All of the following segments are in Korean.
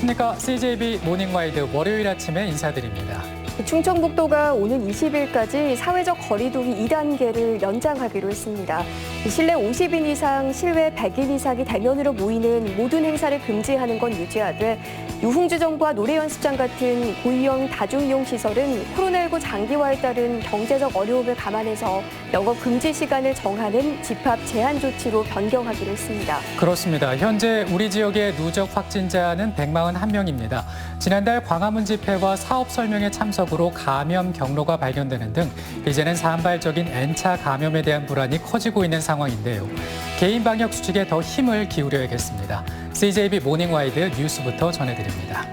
안녕하십니까. CJB 모닝와이드 월요일 아침에 인사드립니다. 충청북도가 오는 20일까지 사회적 거리두기 2단계를 연장하기로 했습니다. 실내 50인 이상, 실외 100인 이상이 대면으로 모이는 모든 행사를 금지하는 건 유지하되 유흥주점과 노래연습장 같은 고유형 다중이용 시설은 코로나19 장기화에 따른 경제적 어려움을 감안해서 영업 금지 시간을 정하는 집합 제한 조치로 변경하기로 했습니다. 그렇습니다. 현재 우리 지역의 누적 확진자는 141명입니다. 지난달 광화문 집회와 사업 설명회 참석으로 감염 경로가 발견되는 등 이제는 산발적인 N차 감염에 대한 불안이 커지고 있는 상황인데요. 개인 방역 수칙에 더 힘을 기울여야겠습니다. CJB 모닝와이드 뉴스부터 전해드립니다.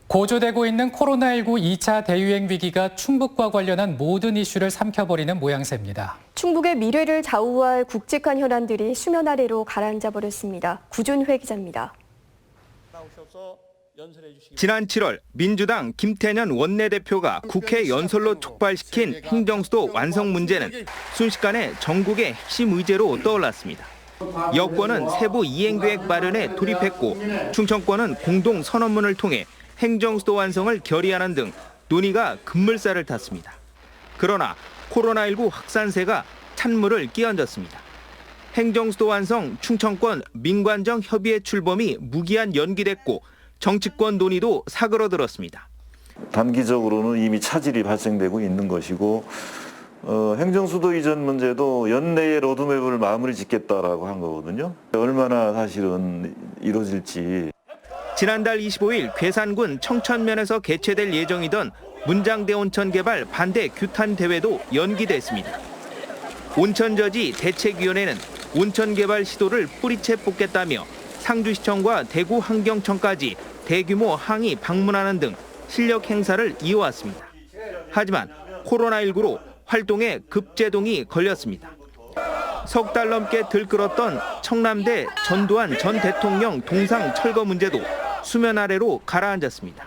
고조되고 있는 코로나19 2차 대유행 위기가 충북과 관련한 모든 이슈를 삼켜버리는 모양새입니다. 충북의 미래를 좌우할 굵직한 현안들이 수면 아래로 가라앉아 버렸습니다. 구준회 기자입니다. 지난 7월 민주당 김태년 원내대표가 국회 연설로 촉발시킨 행정수도 완성 문제는 순식간에 전국의 핵심 의제로 떠올랐습니다. 여권은 세부 이행계획 마련에 돌입했고 충청권은 공동선언문을 통해 행정수도 완성을 결의하는 등 논의가 급물살을 탔습니다. 그러나 코로나19 확산세가 찬물을 끼얹었습니다. 행정수도 완성 충청권 민관정 협의회 출범이 무기한 연기됐고 정치권 논의도 사그러들었습니다. 단기적으로는 이미 차질이 발생되고 있는 것이고 행정수도 이전 문제도 연내에 로드맵을 마무리 짓겠다라고 한 거거든요. 얼마나 사실은 이루어질지. 지난달 25일 괴산군 청천면에서 개최될 예정이던 문장대 온천 개발 반대 규탄 대회도 연기됐습니다. 온천저지 대책위원회는 온천 개발 시도를 뿌리채 뽑겠다며 상주시청과 대구환경청까지 대규모 항의 방문하는 등 실력 행사를 이어왔습니다. 하지만 코로나19로 활동에 급제동이 걸렸습니다. 석 달 넘게 들끓었던 청남대 전두환 전 대통령 동상 철거 문제도 수면 아래로 가라앉았습니다.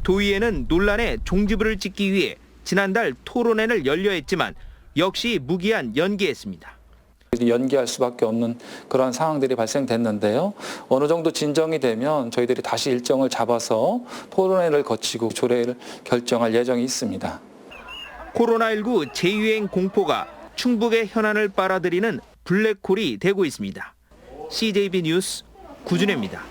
도의회는 논란의 종지부를 찍기 위해 지난달 토론회를 열려 했지만 역시 무기한 연기했습니다. 연기할 수밖에 없는 그런 상황들이 발생됐는데요. 어느 정도 진정이 되면 저희들이 다시 일정을 잡아서 토론회를 거치고 조례를 결정할 예정이 있습니다. 코로나19 재유행 공포가 충북의 현안을 빨아들이는 블랙홀이 되고 있습니다. CJB 뉴스 구준혜입니다.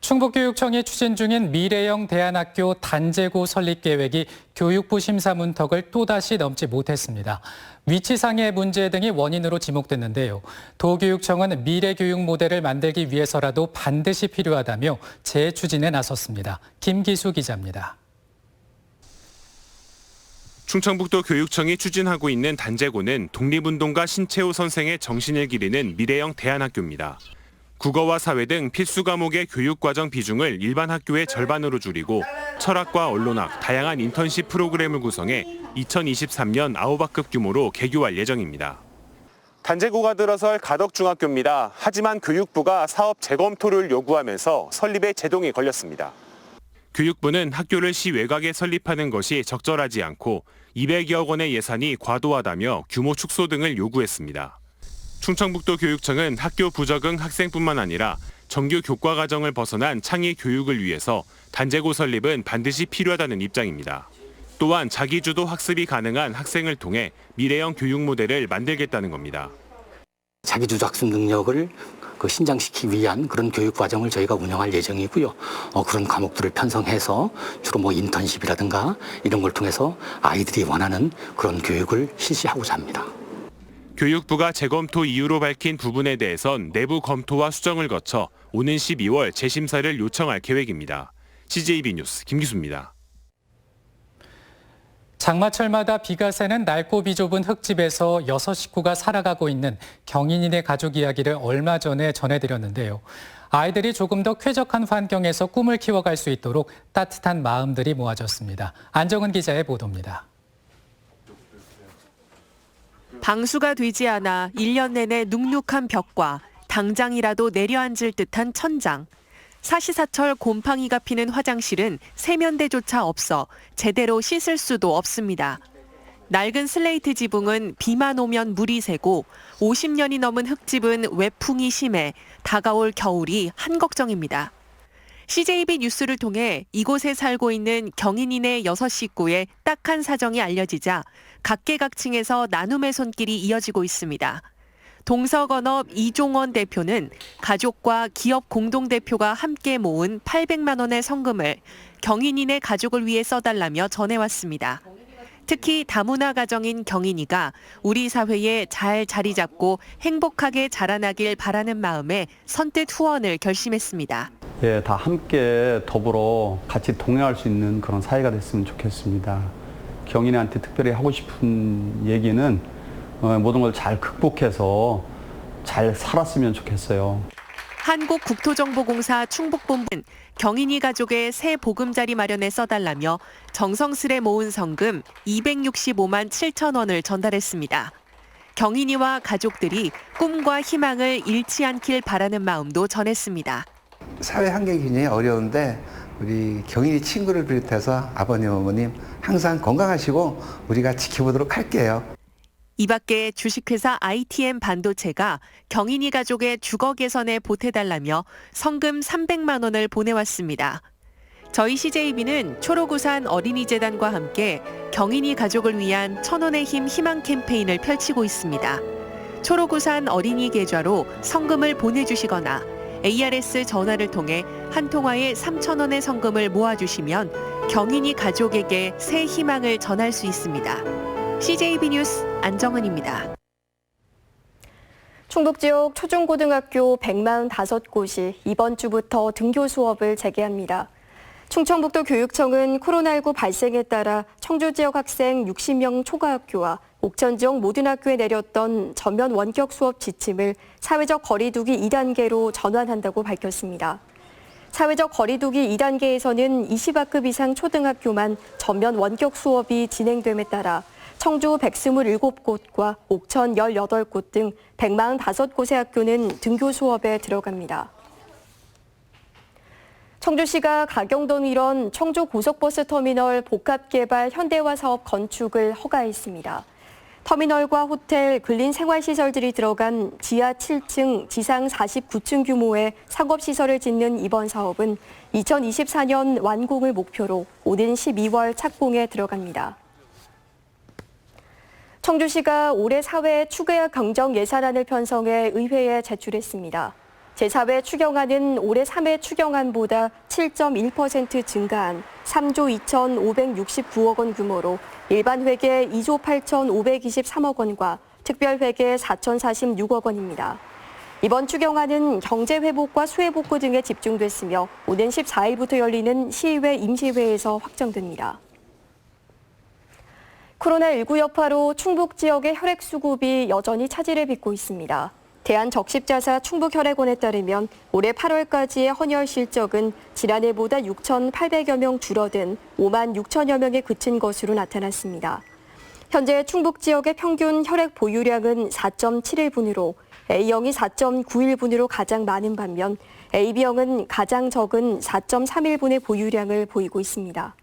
충북교육청이 추진 중인 미래형 대안학교 단재고 설립 계획이 교육부 심사 문턱을 또다시 넘지 못했습니다. 위치상의 문제 등이 원인으로 지목됐는데요. 도교육청은 미래교육 모델을 만들기 위해서라도 반드시 필요하다며 재추진에 나섰습니다. 김기수 기자입니다. 충청북도 교육청이 추진하고 있는 단재고는 독립운동가 신채호 선생의 정신을 기리는 미래형 대안학교입니다. 국어와 사회 등 필수 과목의 교육과정 비중을 일반 학교의 절반으로 줄이고 철학과 언론학, 다양한 인턴십 프로그램을 구성해 2023년 아우바급 규모로 개교할 예정입니다. 단재고가 들어설 가덕중학교입니다. 하지만 교육부가 사업 재검토를 요구하면서 설립에 제동이 걸렸습니다. 교육부는 학교를 시 외곽에 설립하는 것이 적절하지 않고 200여억 원의 예산이 과도하다며 규모 축소 등을 요구했습니다. 충청북도 교육청은 학교 부적응 학생뿐만 아니라 정규 교과 과정을 벗어난 창의 교육을 위해서 단재고 설립은 반드시 필요하다는 입장입니다. 또한 자기주도 학습이 가능한 학생을 통해 미래형 교육 모델을 만들겠다는 겁니다. 자기주도 학습 능력을 신장시키기 위한 그런 교육 과정을 저희가 운영할 예정이고요. 그런 과목들을 편성해서 주로 인턴십이라든가 이런 걸 통해서 아이들이 원하는 그런 교육을 실시하고자 합니다. 교육부가 재검토 이유로 밝힌 부분에 대해선 내부 검토와 수정을 거쳐 오는 12월 재심사를 요청할 계획입니다. CJB 뉴스 김기수입니다. 장마철마다 비가 새는 넓고 비좁은 흙집에서 6식구가 살아가고 있는 경인인의 가족 이야기를 얼마 전에 전해드렸는데요. 아이들이 조금 더 쾌적한 환경에서 꿈을 키워갈 수 있도록 따뜻한 마음들이 모아졌습니다. 안정은 기자의 보도입니다. 방수가 되지 않아 1년 내내 눅눅한 벽과 당장이라도 내려앉을 듯한 천장. 사시사철 곰팡이가 피는 화장실은 세면대조차 없어 제대로 씻을 수도 없습니다. 낡은 슬레이트 지붕은 비만 오면 물이 새고 50년이 넘은 흙집은 외풍이 심해 다가올 겨울이 한걱정입니다. CJB 뉴스를 통해 이곳에 살고 있는 경인이네 6식구의 딱한 사정이 알려지자 각계각층에서 나눔의 손길이 이어지고 있습니다. 동서건업 이종원 대표는 가족과 기업 공동대표가 함께 모은 800만 원의 성금을 경인이네 가족을 위해 써달라며 전해왔습니다. 특히 다문화 가정인 경인이가 우리 사회에 잘 자리 잡고 행복하게 자라나길 바라는 마음에 선뜻 후원을 결심했습니다. 예, 다 함께 더불어 같이 동행할 수 있는 그런 사회가 됐으면 좋겠습니다. 경인이한테 특별히 하고 싶은 얘기는 모든 걸 잘 극복해서 잘 살았으면 좋겠어요. 한국국토정보공사 충북본부는 경인이 가족의 새 보금자리 마련에 써달라며 정성스레 모은 성금 265만 7천 원을 전달했습니다. 경인이와 가족들이 꿈과 희망을 잃지 않길 바라는 마음도 전했습니다. 사회 환경이 굉장히 어려운데 우리 경인이 친구를 비롯해서 아버님, 어머님 항상 건강하시고 우리가 지켜보도록 할게요. 이 밖에 주식회사 ITM 반도체가 경인이 가족의 주거 개선에 보태달라며 성금 300만 원을 보내왔습니다. 저희 CJB는 초록우산 어린이재단과 함께 경인이 가족을 위한 1,000원의 힘 희망 캠페인을 펼치고 있습니다. 초록우산 어린이 계좌로 성금을 보내주시거나 ARS 전화를 통해 한 통화에 3,000원의 성금을 모아주시면 경인이 가족에게 새 희망을 전할 수 있습니다. CJB 뉴스 안정은입니다. 충북 지역 초중고등학교 145곳이 이번 주부터 등교 수업을 재개합니다. 충청북도 교육청은 코로나19 발생에 따라 청주 지역 학생 60명 초과학교와 옥천 지역 모든 학교에 내렸던 전면 원격 수업 지침을 사회적 거리두기 2단계로 전환한다고 밝혔습니다. 사회적 거리두기 2단계에서는 20학급 이상 초등학교만 전면 원격 수업이 진행됨에 따라 청주 127곳과 옥천 18곳 등 145곳의 학교는 등교 수업에 들어갑니다. 청주시가 가경동 일원 청주 고속버스 터미널 복합개발 현대화 사업 건축을 허가했습니다. 터미널과 호텔, 근린 생활시설들이 들어간 지하 7층, 지상 49층 규모의 상업시설을 짓는 이번 사업은 2024년 완공을 목표로 오는 12월 착공에 들어갑니다. 청주시가 올해 사회 추계약 경정 예산안을 편성해 의회에 제출했습니다. 제4회 추경안은 올해 3회 추경안보다 7.1% 증가한 3조 2,569억 원 규모로 일반 회계 2조 8,523억 원과 특별 회계 4,046억 원입니다. 이번 추경안은 경제회복과 수혜복구 등에 집중됐으며 오는 14일부터 열리는 시의회 임시회에서 확정됩니다. 코로나19 여파로 충북 지역의 혈액 수급이 여전히 차질을 빚고 있습니다. 대한적십자사 충북혈액원에 따르면 올해 8월까지의 헌혈 실적은 지난해보다 6,800여 명 줄어든 5만 6천여 명에 그친 것으로 나타났습니다. 현재 충북 지역의 평균 혈액 보유량은 4.71분으로 A형이 4.91분으로 가장 많은 반면 AB형은 가장 적은 4.31분의 보유량을 보이고 있습니다.